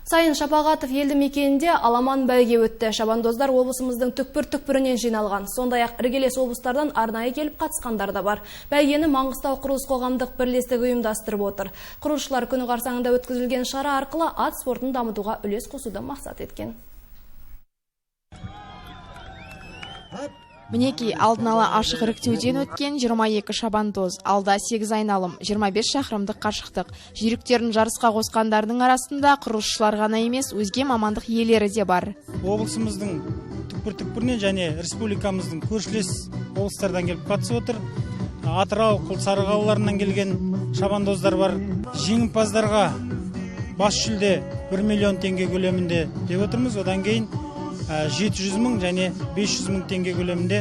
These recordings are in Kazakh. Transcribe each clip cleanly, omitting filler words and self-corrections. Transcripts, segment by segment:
Сайын Шапағатов елді мекенінде аламан бәйге өтті. Шабандоздар облысымыздың түкпір-түкпірінен жиналған. Сондай-ақ іргелес облыстардан арнайы келіп қатысқандар да бар. Бәйгені Маңғыстау құрылыс қоғамдық бірлестігі ұйымдастырып отыр. Құрылысшылар күні қарсаңында өткізілген шара арқылы ат спортын дамытуға үлес қосуды мақсат еткен. Мінеки алдын ала ашық іріктеуден өткен 22 шабандоз, алда 8 айналым, 25 шақырымдық қашықтық. Жүйріктерін жарысқа қосқандардың арасында құрылысшылар ғана емес, өзге мамандық иелері де бар. Облысымыздың түкпір-түкпірінен және республикамыздың көршілес облыстардан келіп қатысып отыр. Атырау, Құлсары қалаларынан келген шабандоздар бар. Жеңімпаздарға бас жүлде 1 миллион теңге көлемінде деп отырмыз. Одан кейін 700 мың және 500 мың теңге көлемінде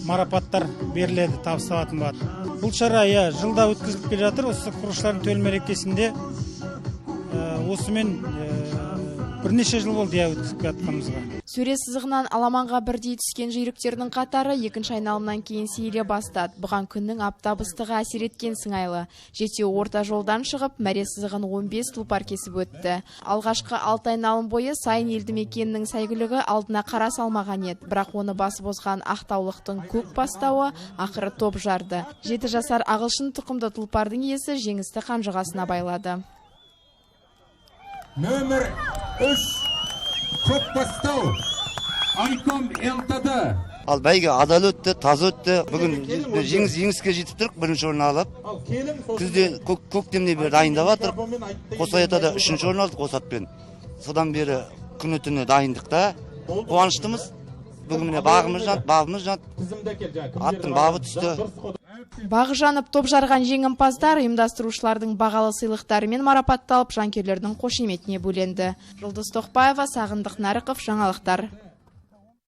марапаттар беріледі, табысталатын болады. Бұл шара жылда өткізіліп келе жатыр. Осы құрылысшылардың төл мерекесінде осымен бірнеше жыл болды өткізіп жатқанымызға. Сөре сызығынан аламанға бірдей түскен жүйріктердің қатары екінші айналымнан кейін сейіле бастады. Бұған күннің аптап ыстығы әсер еткен сыңайлы. Жетеуі орта жолдан шығып, мәре сызығын 15 тұлпар кесіп өтті. Алғашқы 6 айналым бойы Сайын елді мекенінің сәйгүлігі алдына қара салмаған еді. Бірақ оны басып озған ақтаулықтың көк бастауы ақыры топ жарды. 7 жасар ағылшын тұқымды тұлпардың иесі жеңісті қанжығасына байлады. Нөмір 3 көк бастау Айком Элтады. Ал бәйге адал өтті, таза өтті. Бүгін жеңіске жетіп тұрық, бірінші орын алып. Күзде көктемде бері дайындап жатырық. Қосаятада 3-ші орын алдық Қосатпен. Содан бері күні түні дайындықта. Қуаныштымыз. Бүгін бағымыз жат, бабымыз жат. Аттың бабы түсті. Бағы жанып топ жарған жеңімпаздар ұйымдастырушылардың бағалы сыйлықтарымен марапатталып, жанкүйерлердің қошеметіне бөленді. Жұлдыз Тоқбаева, Сағындық Нарықов, жаңалықтар.